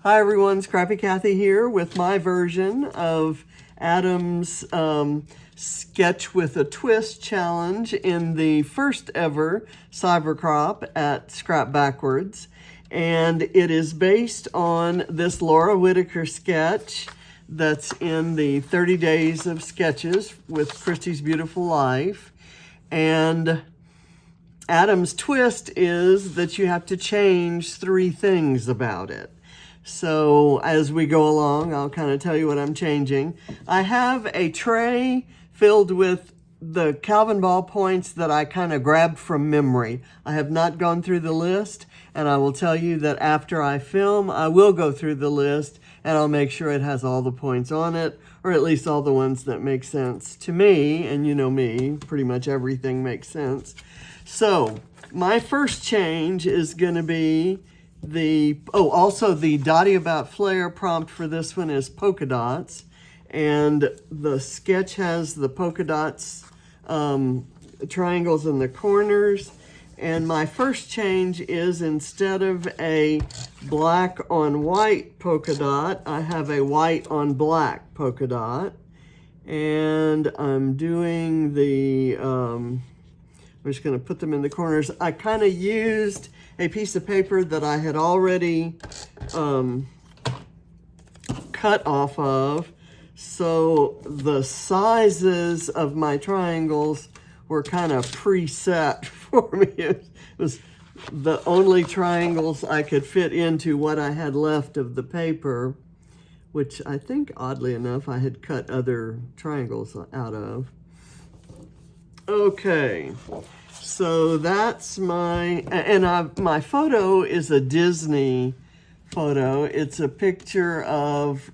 Hi everyone, Scrappy Kathy here with my version of Adam's Sketch with a Twist challenge in the first ever Cybercrop at Scrap Backwards. And it is based on this Laura Whitaker sketch that's in the 30 Days of Sketches with Christy's Beautiful Life. And Adam's twist is that you have to change 3 things about it. So as we go along, I'll kind of tell you what I'm changing. I have a tray filled with the Calvin ballpoints that I kind of grabbed from memory. I have not gone through the list, and I will tell you that after I film, I will go through the list, and I'll make sure it has all the points on it, or at least all the ones that make sense to me, and you know me, pretty much everything makes sense. So my first change is going to be also the Dotty About Flair prompt for this one is polka dots, and the sketch has the polka dots triangles in the corners. And my first change is instead of a black on white polka dot, I have a white on black polka dot. And I'm doing I'm just going to put them in the corners. I kind of used a piece of paper that I had already cut off of. So the sizes of my triangles were kind of preset for me. It was the only triangles I could fit into what I had left of the paper, which I think, oddly enough, I had cut other triangles out of. Okay, so that's my photo is a Disney photo. It's a picture of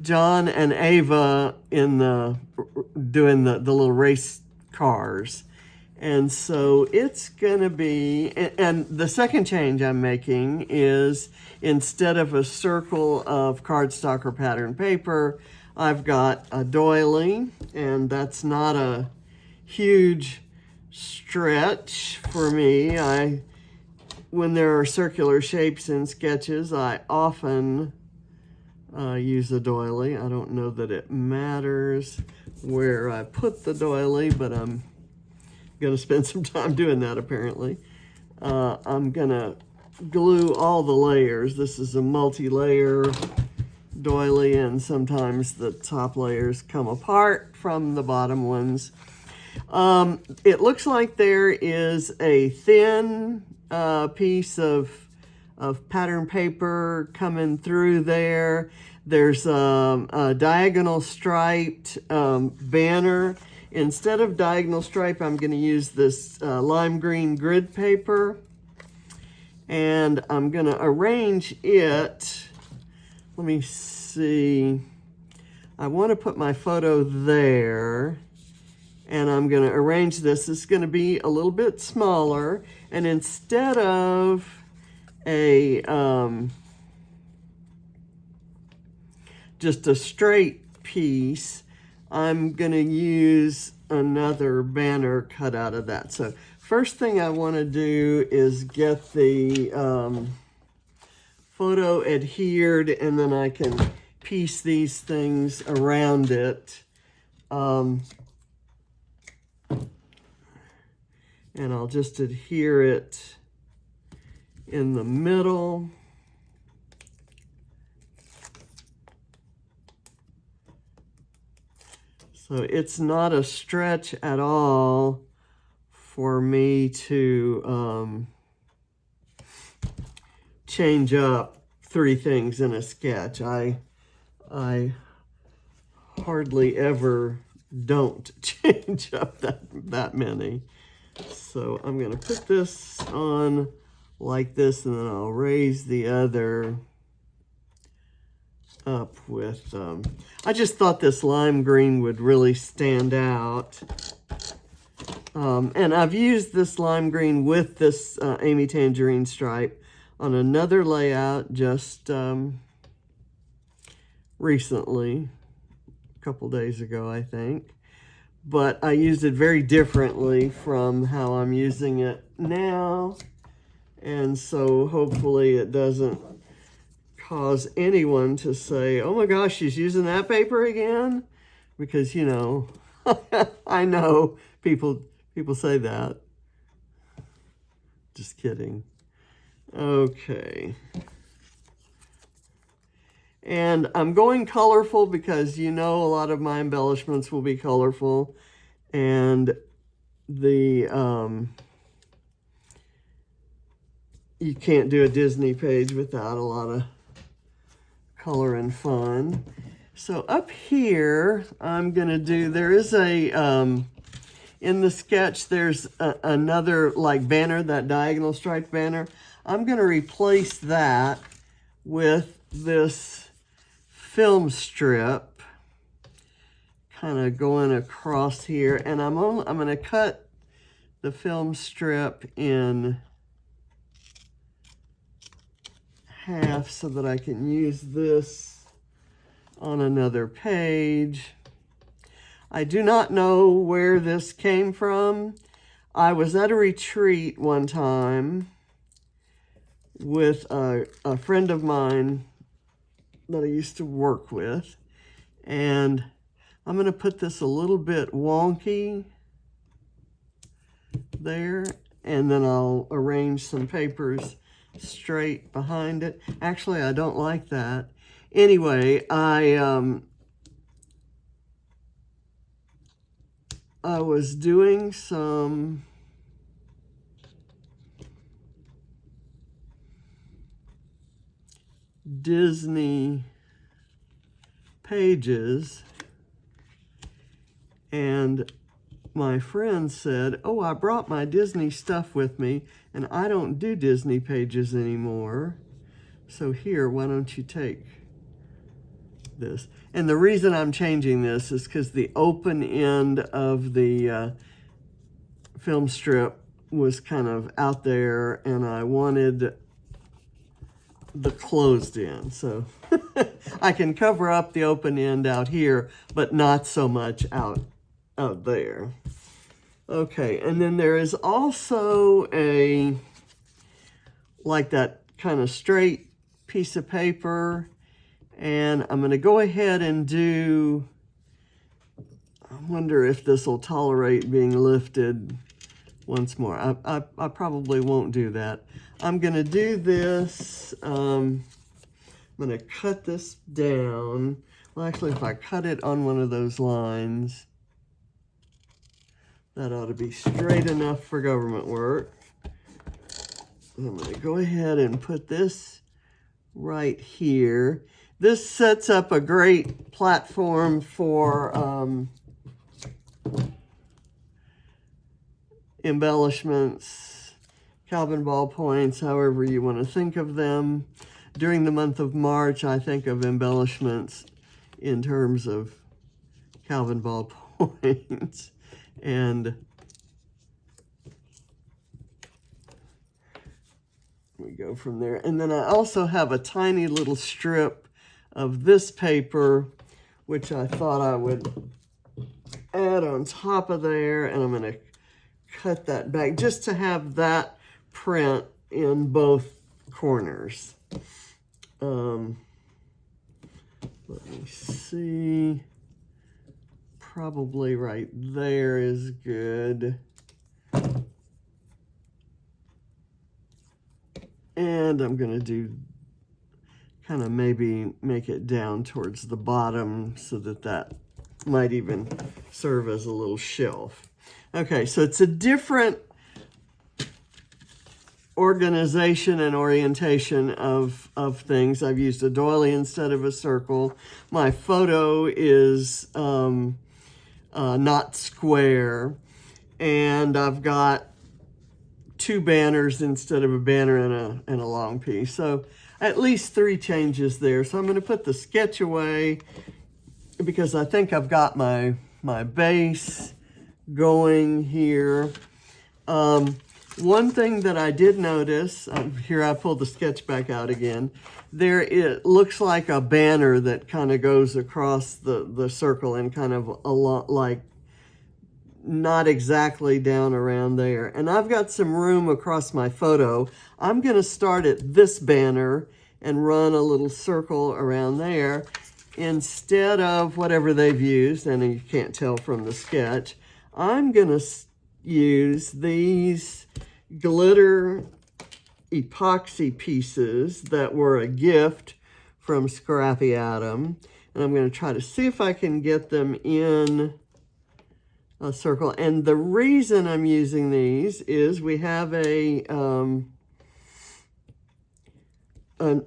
John and Ava doing the little race cars. And so it's gonna be, and the second change I'm making is instead of a circle of cardstock or pattern paper, I've got a doily, and that's not a huge stretch for me. When there are circular shapes in sketches, I often use a doily. I don't know that it matters where I put the doily, but I'm gonna spend some time doing that apparently. I'm gonna glue all the layers. This is a multi-layer doily, and sometimes the top layers come apart from the bottom ones. It looks like there is a thin piece of pattern paper coming through there. There's a diagonal striped banner. Instead of diagonal stripe, I'm going to use this lime green grid paper, and I'm going to arrange it. Let me see. I want to put my photo there, and I'm going to arrange this. It's going to be a little bit smaller, and instead of just a straight piece, I'm going to use another banner cut out of that. So first thing I want to do is get the photo adhered, and then I can piece these things around it. And I'll just adhere it in the middle. So it's not a stretch at all for me to change up 3 things in a sketch. I hardly ever don't change up that many. So I'm going to put this on like this, and then I'll raise the other up with, I just thought this lime green would really stand out. And I've used this lime green with this Amy Tangerine stripe on another layout just recently, a couple days ago, I think. But I used it very differently from how I'm using it now. And so hopefully it doesn't cause anyone to say, oh my gosh, she's using that paper again? Because, you know, I know people say that. Just kidding. Okay. And I'm going colorful because, you know, a lot of my embellishments will be colorful. And the, you can't do a Disney page without a lot of color and fun. So up here, I'm gonna do, there is a, in the sketch, there's another like banner, that diagonal striped banner. I'm gonna replace that with this film strip, kind of going across here, and I'm gonna cut the film strip in half so that I can use this on another page. I do not know where this came from. I was at a retreat one time with a friend of mine that I used to work with, and I'm going to put this a little bit wonky there, and then I'll arrange some papers straight behind it. Actually, I don't like that. Anyway, I was doing some Disney pages, and my friend said, oh, I brought my Disney stuff with me, and I don't do Disney pages anymore. So here, why don't you take this? And the reason I'm changing this is because the open end of the film strip was kind of out there, and I wanted the closed end. So I can cover up the open end out here, but not so much out there. Okay, and then there is also a, like that kind of straight piece of paper, and I'm going to go ahead and do, I wonder if this will tolerate being lifted once more. I probably won't do that. I'm going to do this, I'm going to cut this down. Well, actually, if I cut it on one of those lines, that ought to be straight enough for government work. I'm going to go ahead and put this right here. This sets up a great platform for embellishments, Calvin ballpoints, however you want to think of them. During the month of March, I think of embellishments in terms of Calvin ballpoints. And we go from there. And then I also have a tiny little strip of this paper, which I thought I would add on top of there. And I'm going to cut that back just to have that print in both corners. Let me see. Probably right there is good. And I'm going to do kind of maybe make it down towards the bottom so that that might even serve as a little shelf. Okay, so it's a different organization and orientation of things. I've used a doily instead of a circle. My photo is not square, and I've got two banners instead of a banner and a long piece. So at least 3 changes there. So I'm going to put the sketch away because I think I've got my base going here. One thing that I did notice, here I pulled the sketch back out again, there it looks like a banner that kind of goes across the circle and kind of a lot like not exactly down around there. And I've got some room across my photo. I'm going to start at this banner and run a little circle around there instead of whatever they've used, and you can't tell from the sketch. I'm going to use these glitter epoxy pieces that were a gift from Scrappy Adam, and I'm going to try to see if I can get them in a circle. And the reason I'm using these is we have a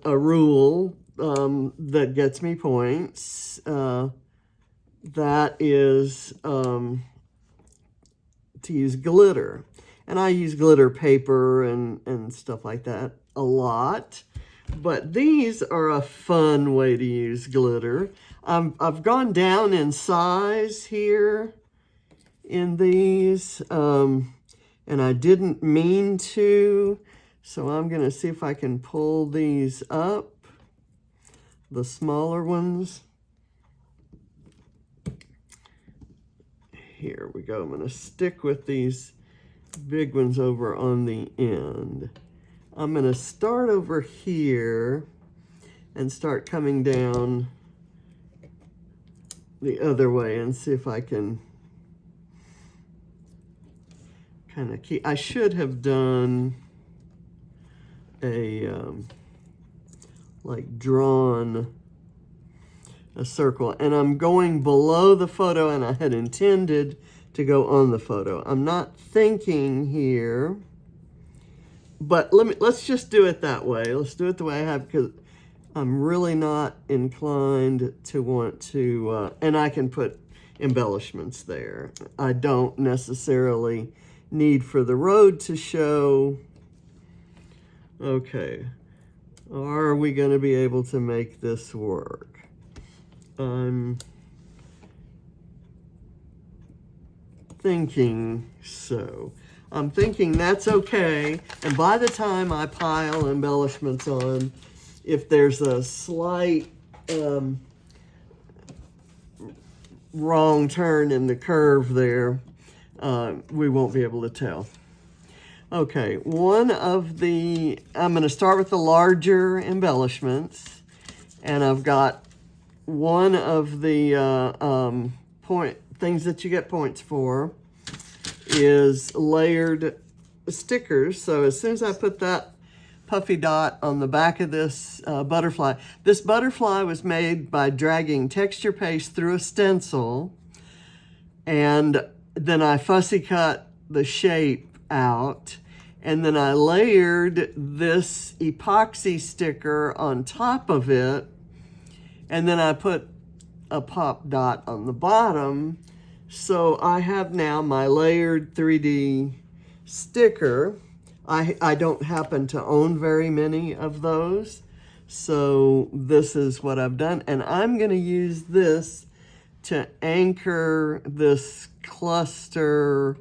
rule that gets me points. That is to use glitter. And I use glitter paper and stuff like that a lot. But these are a fun way to use glitter. I've gone down in size here in these, and I didn't mean to. So I'm going to see if I can pull these up, the smaller ones. Here we go. I'm going to stick with these big ones over on the end. I'm going to start over here and start coming down the other way and see if I can kind of keep. I should have done a like drawn a circle, and I'm going below the photo, and I had intended to go on the photo. I'm not thinking here, but let's just do it that way. Let's do it the way I have, because I'm really not inclined to want to, and I can put embellishments there. I don't necessarily need for the road to show. Okay, are we going to be able to make this work? I'm thinking so. I'm thinking that's okay, and by the time I pile embellishments on, if there's a slight wrong turn in the curve there, we won't be able to tell. Okay, I'm going to start with the larger embellishments, and I've got one of the things that you get points for is layered stickers. So as soon as I put that puffy dot on the back of this butterfly was made by dragging texture paste through a stencil, and then I fussy cut the shape out, and then I layered this epoxy sticker on top of it, and then I put a pop dot on the bottom. So I have now my layered 3D sticker. I don't happen to own very many of those, so this is what I've done. And I'm going to use this to anchor this cluster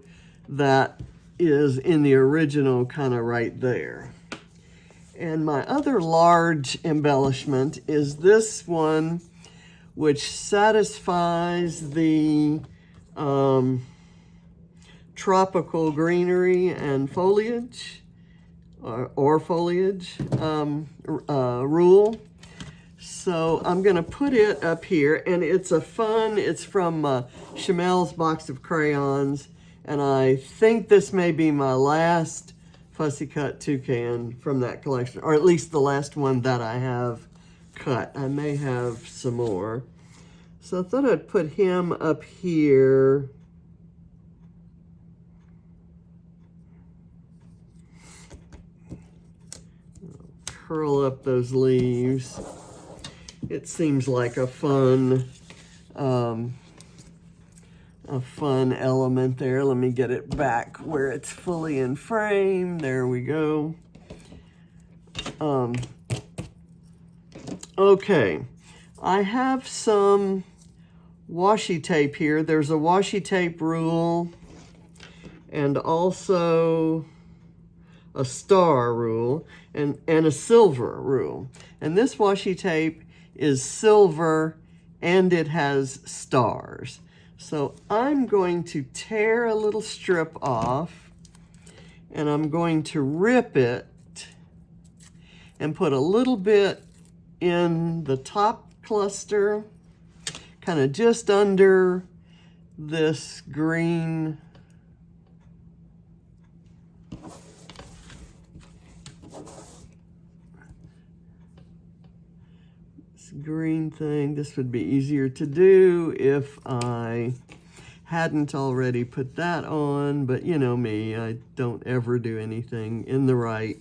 that is in the original kind of right there. And my other large embellishment is this one, which satisfies the tropical greenery and foliage, or foliage rule. So I'm going to put it up here, and it's from Chamel's box of crayons, and I think this may be my last fussy cut toucan from that collection, or at least the last one that I have cut. I may have some more. So I thought I'd put him up here. Curl up those leaves. It seems like a fun element there. Let me get it back where it's fully in frame. There we go. Okay, I have some washi tape here. There's a washi tape rule and also a star rule and a silver rule. And this washi tape is silver and it has stars. So I'm going to tear a little strip off and I'm going to rip it. and put a little bit in the top cluster, kind of just under this green thing. This would be easier to do if I hadn't already put that on, but you know me, I don't ever do anything in the right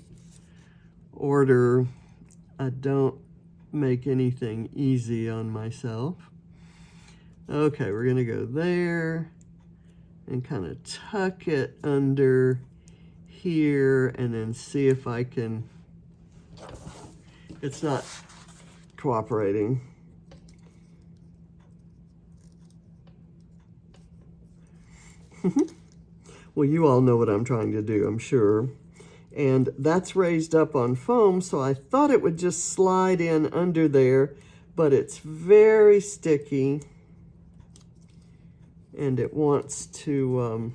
order. I don't make anything easy on myself. Okay, we're gonna go there and kind of tuck it under here and then see if I can, it's not cooperating. Well, you all know what I'm trying to do, I'm sure. And that's raised up on foam, so I thought it would just slide in under there, but it's very sticky. And it wants to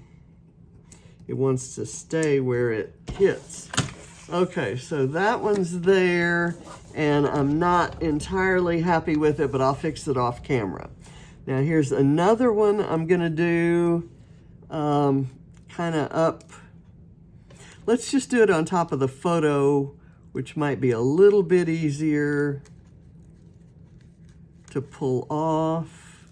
stay where it hits. Okay, so that one's there, and I'm not entirely happy with it, but I'll fix it off camera. Now here's another one I'm gonna do kind of up. Let's just do it on top of the photo, which might be a little bit easier to pull off.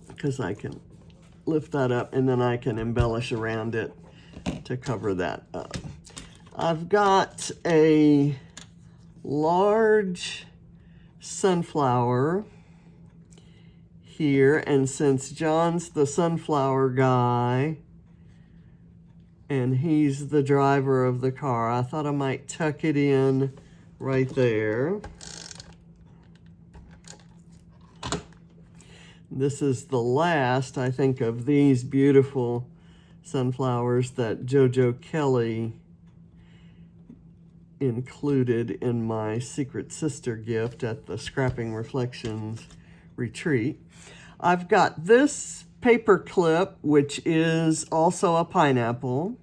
Because I can lift that up and then I can embellish around it to cover that up. I've got a large sunflower here, and since John's the sunflower guy and he's the driver of the car, I thought I might tuck it in right there. This is the last, I think, of these beautiful sunflowers that JoJo Kelly included in my Secret Sister gift at the Scrapping Reflections retreat. I've got this paper clip, which is also a pineapple.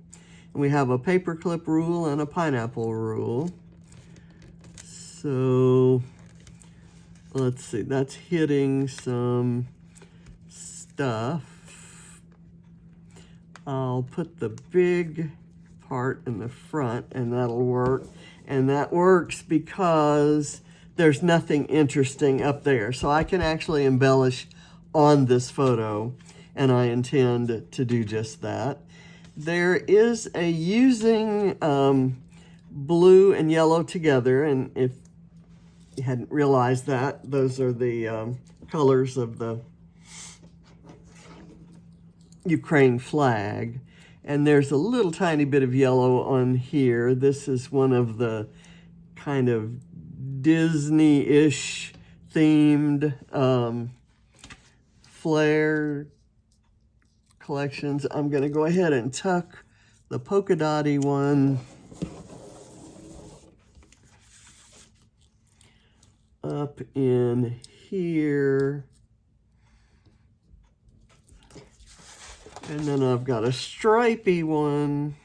We have a paper clip rule and a pineapple rule. So let's see, that's hitting some stuff. I'll put the big part in the front and that'll work. And that works because there's nothing interesting up there. So I can actually embellish on this photo, and I intend to do just that. There is a using blue and yellow together, and if you hadn't realized that, those are the colors of the Ukraine flag. And there's a little tiny bit of yellow on here. This is one of the kind of Disney-ish themed flare collections. I'm gonna go ahead and tuck the polka dotty one up in here. And then I've got a stripy one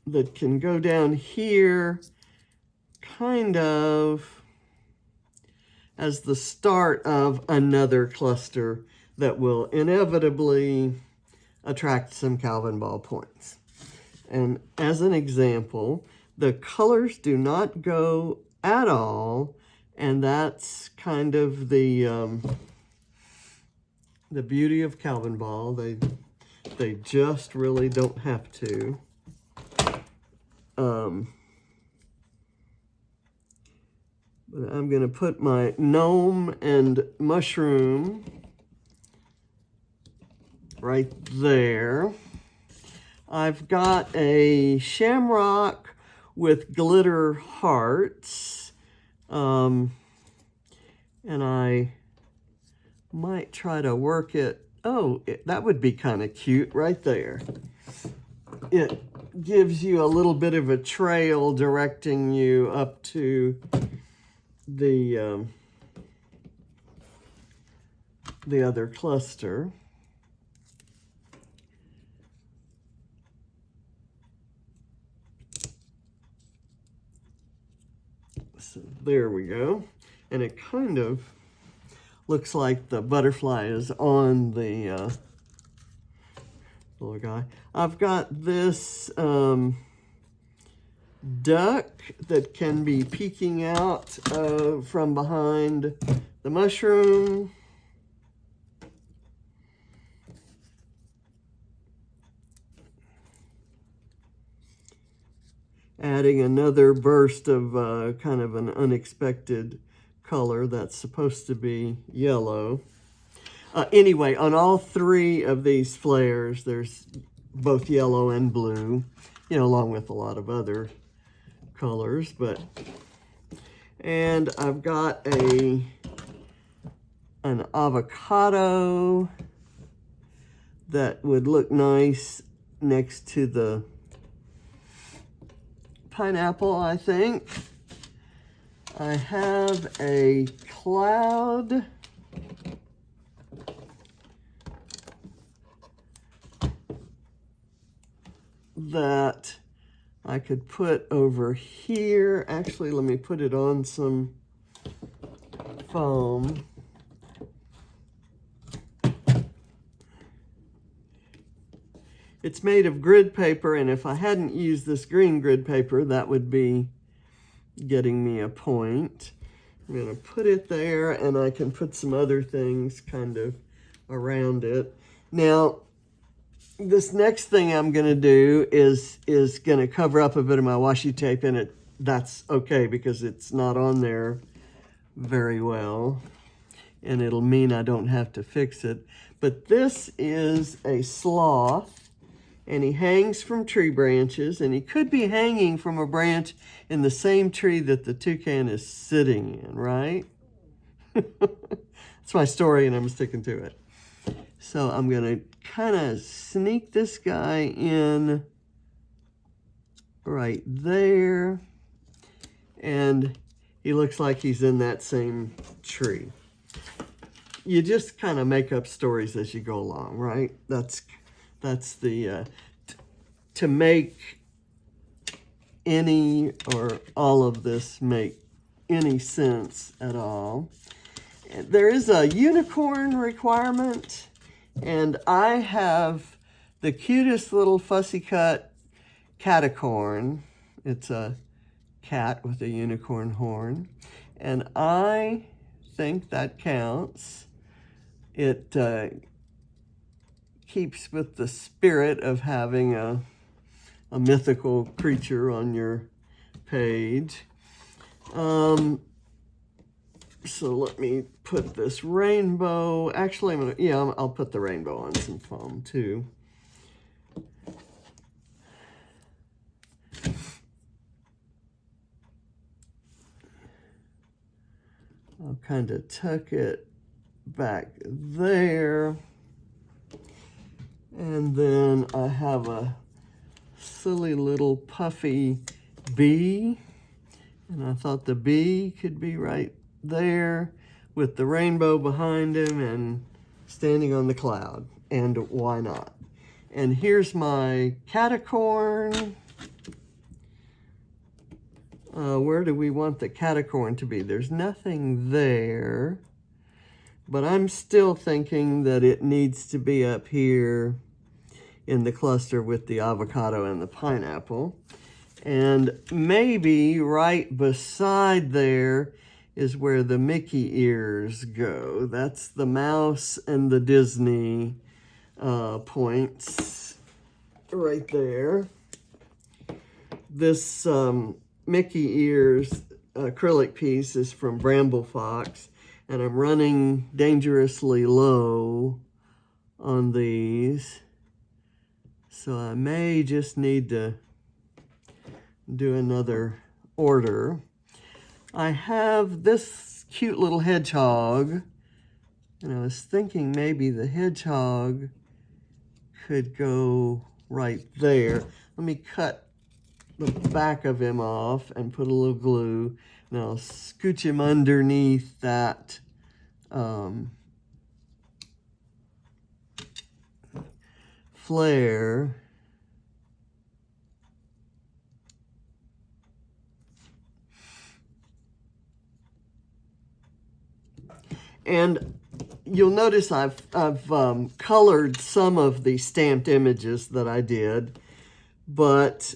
that can go down here kind of as the start of another cluster that will inevitably attract some Calvin ball points. And as an example, the colors do not go at all, and that's kind of the beauty of Calvin ball. They just really don't have to. But I'm gonna put my gnome and mushroom right there. I've got a shamrock with glitter hearts, and I might try to work it. Oh, that would be kind of cute right there. It gives you a little bit of a trail directing you up to the other cluster. So there we go. And it kind of looks like the butterfly is on the little guy. I've got this duck that can be peeking out from behind the mushroom. Adding another burst of kind of an unexpected color that's supposed to be yellow. Anyway, on all three of these flares, there's both yellow and blue, you know, along with a lot of other colors. And I've got an avocado that would look nice next to the pineapple, I think. I have a cloud that I could put over here. Actually, let me put it on some foam. It's made of grid paper, and if I hadn't used this green grid paper, that would be getting me a point. I'm going to put it there, and I can put some other things kind of around it. Now, this next thing I'm going to do is going to cover up a bit of my washi tape, and that's okay because it's not on there very well, and it'll mean I don't have to fix it. But this is a sloth. And he hangs from tree branches, and he could be hanging from a branch in the same tree that the toucan is sitting in, right? That's my story, and I'm sticking to it. So I'm going to kind of sneak this guy in right there, and he looks like he's in that same tree. You just kind of make up stories as you go along, right? That's the, to make any or all of this make any sense at all. There is a unicorn requirement, and I have the cutest little fussy cut catacorn. It's a cat with a unicorn horn, and I think that counts. It keeps with the spirit of having a mythical creature on your page. So let me put this rainbow. Actually, I'll put the rainbow on some foam too. I'll kind of tuck it back there. And then I have a silly little puffy bee. And I thought the bee could be right there with the rainbow behind him and standing on the cloud. And why not? And here's my catacorn. Where do we want the catacorn to be? There's nothing there. But I'm still thinking that it needs to be up here in the cluster with the avocado and the pineapple. And maybe right beside there is where the Mickey ears go. That's the mouse and the Disney points right there. This Mickey ears acrylic piece is from Bramble Fox, and I'm running dangerously low on these. So I may just need to do another order. I have this cute little hedgehog, and I was thinking maybe the hedgehog could go right there. Let me cut the back of him off and put a little glue, and I'll scooch him underneath that flare. And you'll notice I've colored some of the stamped images that I did, but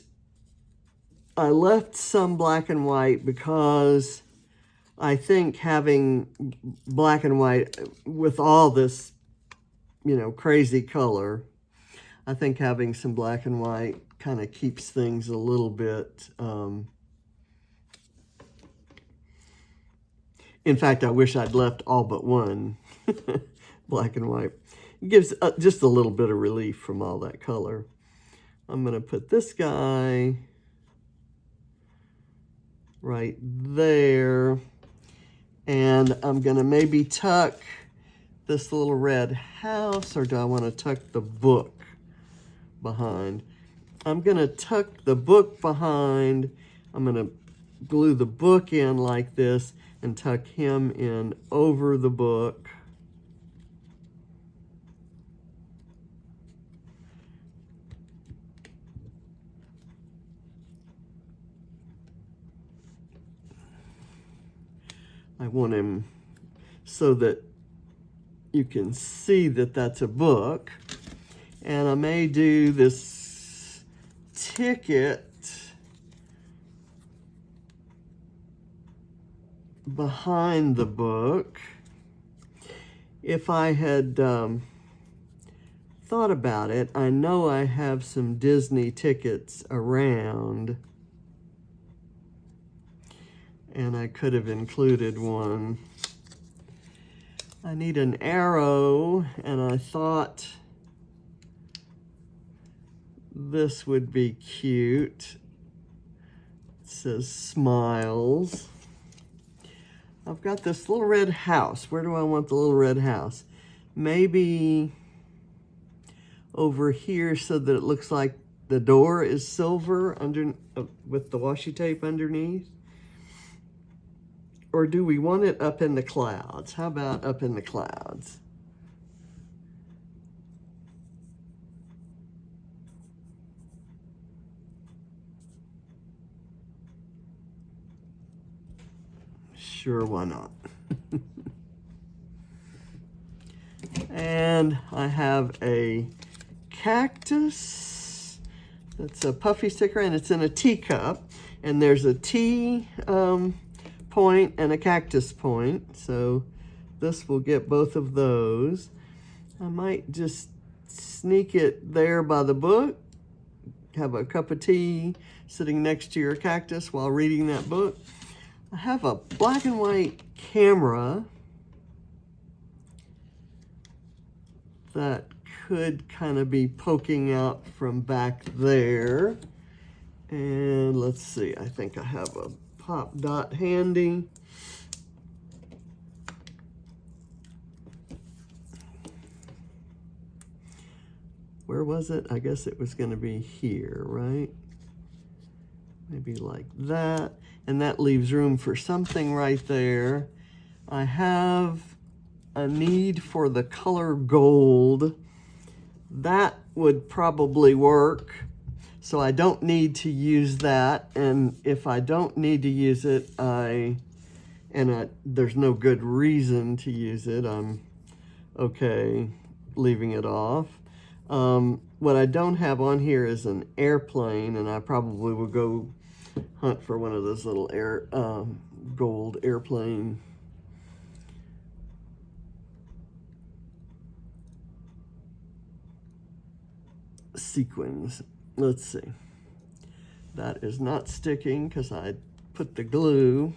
I left some black and white because I think having black and white with all this, you know, crazy color, I think having some black and white kind of keeps things a little bit, in fact, I wish I'd left all but one black and white. It gives just a little bit of relief from all that color. I'm going to put this guy right there. And I'm going to maybe tuck this little red house, or do I want to tuck the book behind? I'm going to tuck the book behind. I'm going to glue the book in like this and tuck him in over the book. I want him so that you can see that that's a book. And I may do this ticket behind the book. If I had thought about it, I know I have some Disney tickets around, and I could have included one. I need an arrow, and I thought this would be cute. It says smiles. I've got this little red house. Where do I want the little red house? Maybe over here so that it looks like the door is silver under with the washi tape underneath. Or do we want it up in the clouds? How about up in the clouds? Sure, why not? And I have a cactus that's a puffy sticker, and it's in a teacup. And there's a T point and a cactus point. So this will get both of those. I might just sneak it there by the book. Have a cup of tea sitting next to your cactus while reading that book. I have a black and white camera that could kind of be poking out from back there. And let's see, I think I have a pop dot handy. Where was it? I guess it was going to be here, right? Maybe like that. And that leaves room for something right there. I have a need for the color gold. That would probably work. So I don't need to use that. And if I don't need to use it, there's no good reason to use it, I'm okay leaving it off. What I don't have on here is an airplane, and I probably will go hunt for one of those little gold airplane sequins. Let's see. That is not sticking because I put the glue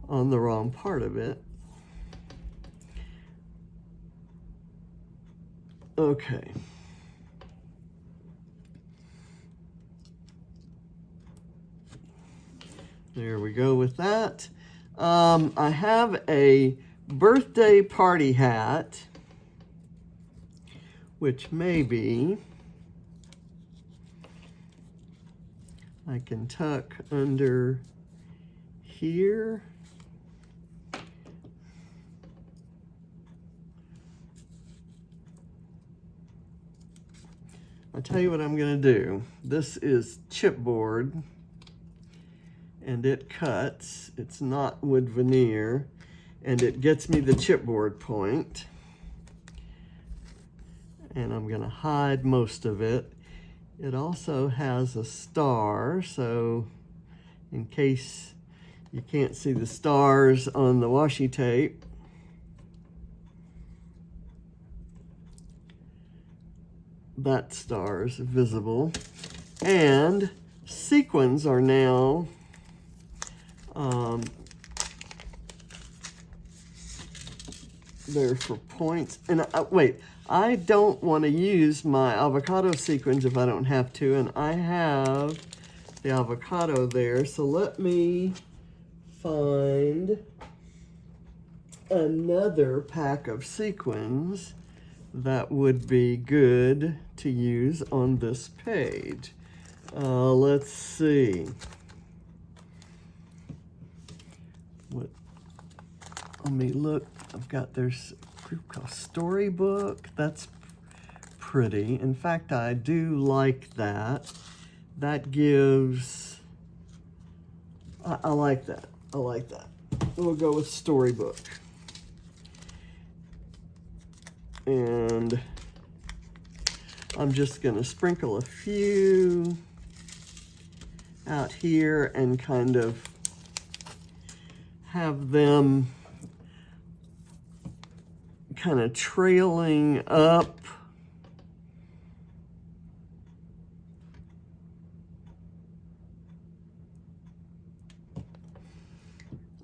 on the wrong part of it. Okay. There we go with that. I have a birthday party hat, which maybe I can tuck under here. I'll tell you what I'm going to do. This is chipboard, and it cuts. It's not wood veneer. and it gets me the chipboard point. And I'm gonna hide most of it. It also has a star, so in case you can't see the stars on the washi tape, that star is visible. And sequins are now there for points. And wait, I don't want to use my avocado sequins if I don't have to, and I have the avocado there, so let me find another pack of sequins that would be good to use on this page. Let's see. Let me look. I've got there's a group called Storybook. That's pretty. In fact, I do like that. That gives, I like that. I like that. We'll go with Storybook. And I'm just gonna sprinkle a few out here and kind of have them kind of trailing up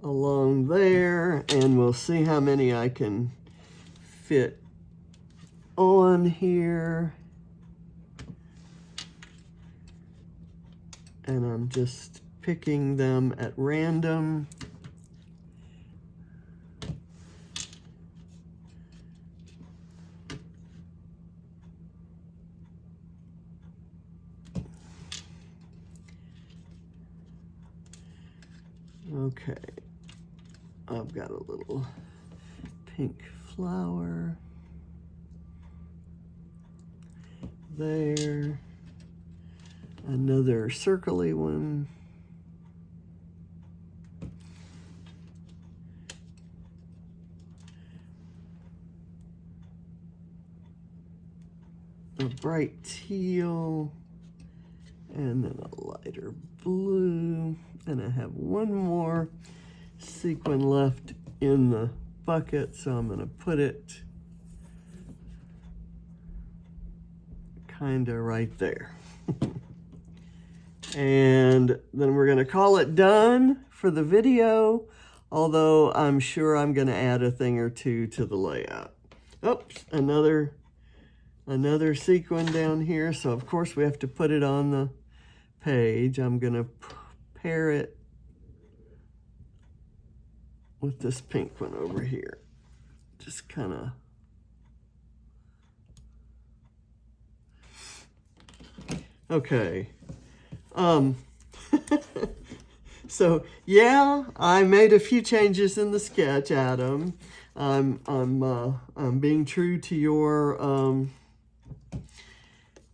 along there, and we'll see how many I can fit on here. And I'm just picking them at random. Okay, I've got a little pink flower there, another circly one, a bright teal, and then a lighter blue. And I have one more sequin left in the bucket, so I'm gonna put it kinda right there. And then we're gonna call it done for the video, although I'm sure I'm gonna add a thing or two to the layout. Oops, another sequin down here, so of course we have to put it on the page. I'm gonna pair it with this pink one over here. Just kind of, okay. So yeah, I made a few changes in the sketch, Adam. I'm being true to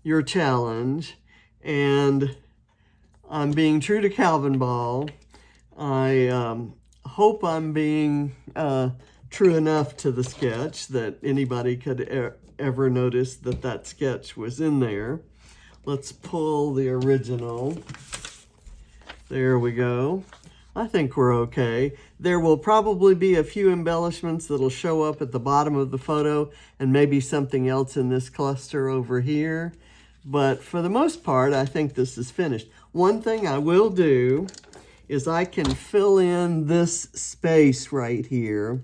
your challenge, and I'm being true to Calvin Ball. I hope I'm being true enough to the sketch that anybody could ever notice that that sketch was in there. Let's pull the original. There we go. I think we're okay. There will probably be a few embellishments that'll show up at the bottom of the photo, and maybe something else in this cluster over here. But for the most part, I think this is finished. One thing I will do is I can fill in this space right here.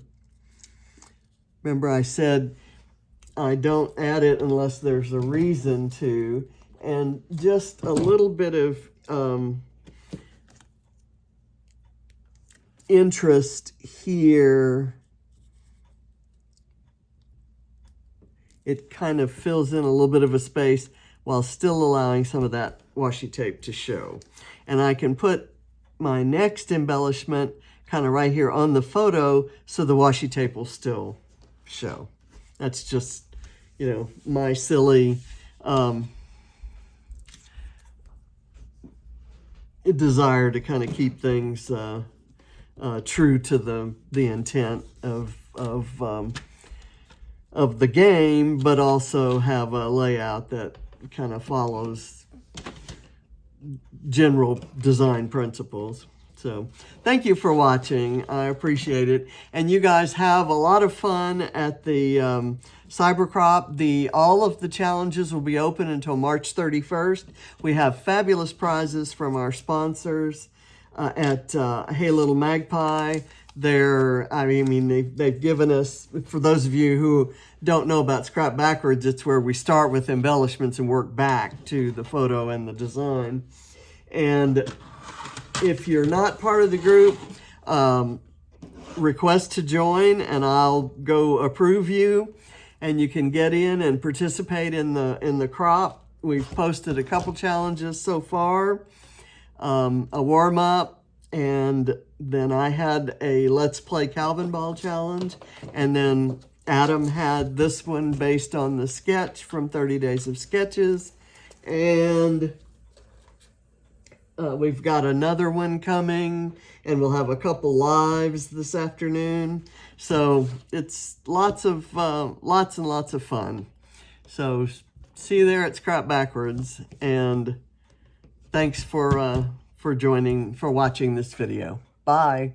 Remember I said I don't add it unless there's a reason to. And just a little bit of interest here. It kind of fills in a little bit of a space while still allowing some of that washi tape to show. And I can put my next embellishment kind of right here on the photo so the washi tape will still show. That's just, you know, my silly desire to kind of keep things true to the intent of the game, but also have a layout that kind of follows general design principles. So thank you for watching. I appreciate it. And you guys have a lot of fun at the Cybercrop. All of the challenges will be open until March 31st. We have fabulous prizes from our sponsors at Hey Little Magpie. They've given us, for those of you who don't know about Scrap Backwards, it's where we start with embellishments and work back to the photo and the design. And if you're not part of the group, request to join and I'll go approve you, and you can get in and participate in the crop. We've posted a couple challenges so far, a warm-up, and then I had a Let's Play Calvin Ball challenge, and then Adam had this one based on the sketch from 30 Days of Sketches, and we've got another one coming, and we'll have a couple lives this afternoon. So it's lots and lots of fun. So see you there at Scrap Backwards, and thanks for watching this video. Bye.